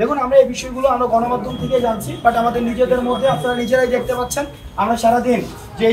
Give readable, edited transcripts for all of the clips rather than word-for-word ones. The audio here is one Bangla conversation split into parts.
দেখুন, আমরা এই বিষয়গুলো আমরা গণমাধ্যম থেকে জানছি, বাট আমাদের নিজেদের মধ্যে আপনারা নিজেরাই দেখতে পাচ্ছেন আমরা সারাদিন যে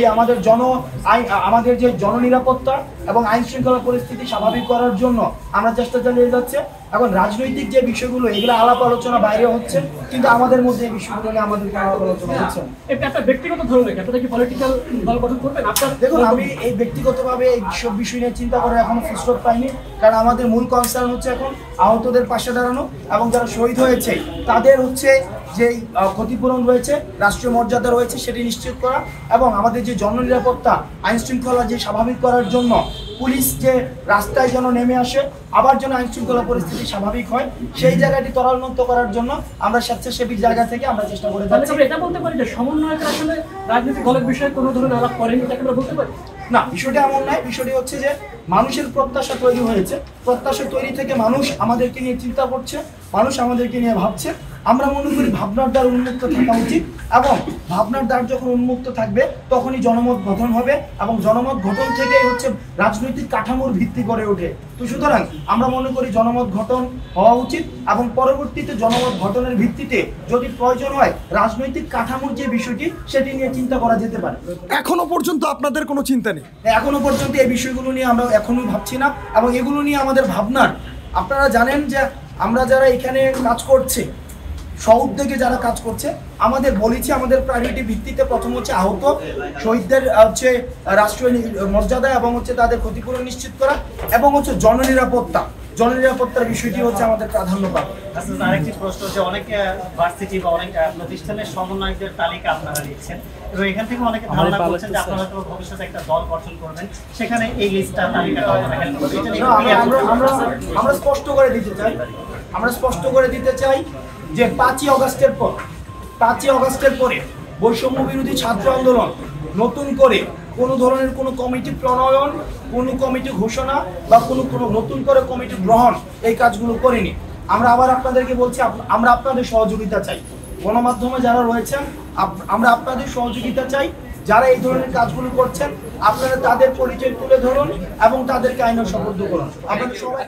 আমাদের যে জননিরাপত্তা এবং আইন শৃঙ্খলা পরিস্থিতি স্বাভাবিক করার জন্য আমরা চেষ্টা চালিয়ে যাচ্ছে। এখন রাজনৈতিক যে বিষয়গুলো এগুলো আলাপ আলোচনা বাইরে হচ্ছে, কিন্তু আমাদের মধ্যে এই বিষয়গুলো নিয়ে আমাদের আলাপ আলোচনা হচ্ছে না। এটা একটা ব্যক্তিগত ধরনের, আপনারা কি পলিটিক্যাল দল গঠন করবেন? দেখুন, আমি এই ব্যক্তিগতভাবে এই সব বিষয় নিয়ে চিন্তা করার এখনো ফুরসত পাইনি, কারণ আমাদের মূল কনসার্ন হচ্ছে এখন আহতদের পাশে দাঁড়ানো এবং যারা শহীদ হয়েছে তাদের হচ্ছে যে ক্ষতিপূরণ রয়েছে, রাষ্ট্রীয় মর্যাদা রয়েছে সেটি নিশ্চিত করা, এবং আমাদের যে জননিরাপত্তা আইন শৃঙ্খলা যে স্বাভাবিক করার জন্য পুলিশ যে রাস্তায় যেন নেমে আসে, আবার যেন আইন শৃঙ্খলা পরিস্থিতি স্বাভাবিক হয়, সেই জায়গাটি ত্বরান্বিত করার জন্য আমরা স্বেচ্ছাসেবী জায়গা থেকে আমরা চেষ্টা করে যাচ্ছি। আমরা এটা বলতে পারি যে সমন্বয়করা আসলে রাজনৈতিক দলের বিষয়ে কোনো ধরনের আলাপ করেনি, এটা আমরা বলতে পারি না। বিষয়টা এমন নয়, বিষয়টি হচ্ছে যে মানুষের প্রত্যাশা তৈরি হয়েছে, প্রত্যাশা তৈরি থেকে মানুষ আমাদেরকে নিয়ে চিন্তা করছে, মানুষ আমাদেরকে নিয়ে ভাবছে। আমরা মনে করি ভাবনার দ্বার উন্মুক্ত থাকা উচিত, এবং ভাবনার দ্বার যখন উন্মুক্ত থাকবে তখনই জনমত গঠন হবে, এবং জনমত গঠন থেকেই হচ্ছে রাজনৈতিক কাঠামোর ভিত্তি গড়ে ওঠে। তো সুতরাং আমরা মনে করি জনমত গঠন হওয়া উচিত, এবং পরবর্তীতে জনমত গঠনের ভিত্তিতে যদি প্রয়োজন হয় রাজনৈতিক কাঠামোর যে বিষয়টি সেটি নিয়ে চিন্তা করা যেতে পারে। এখনো পর্যন্ত আপনাদের কোনো চিন্তা নেই? এখনো পর্যন্ত এই বিষয়গুলো নিয়ে আমরা এখনোই ভাবছি না, এবং এগুলো নিয়ে আমাদের ভাবনার, আপনারা জানেন যে আমরা যারা এখানে কাজ করছে, সউদ্যোগে যারা কাজ করছে, আমাদের বলেছি আমাদের প্রায়োরিটি ভিত্তিতে প্রথম হচ্ছে আহত শহীদদের হচ্ছে রাষ্ট্রীয় মর্যাদা এবং হচ্ছে তাদের ক্ষতিপূরণ নিশ্চিত করা, এবং হচ্ছে জননিরাপত্তার বিষয়টি হচ্ছে আমাদের প্রাধান্য পাবে। আচ্ছা, আরেকটি প্রশ্ন হচ্ছে, অনেক ভার্সিটি বা অনেক প্রতিষ্ঠানের সমন্বয়কদের তালিকা আপনারা দিচ্ছেন, এবং এখান থেকে অনেকে ধারণা করছেন যে আপনারা হয়তো ভবিষ্যতে একটা দল গঠন করবেন, সেখানে এই লিস্টটা তালিকাটা আপনারা হেল্প করবেন। আমরা স্পষ্ট করে দিতে চাই যে 5ই অগাস্টের পরে বৈষম্য বিরোধী ছাত্র আন্দোলন নতুন করে কোনো ধরনের কোনো কমিটি প্রণয়ন, কোনো কমিটি ঘোষণা বা কোনো নতুন করে কমিটি গ্রহণ, এই কাজগুলো করিনি। আমরা আবার আপনাদেরকে বলছি, আমরা আপনাদের সহযোগিতা চাই। গণমাধ্যমে যারা রয়েছেন আমরা আপনাদের সহযোগিতা চাই। যারা এই ধরনের কাজগুলো করছেন আপনারা তাদের পরিচয় তুলে ধরুন এবং তাদেরকে আইনের শপথ করুন। আপনাদের সবাই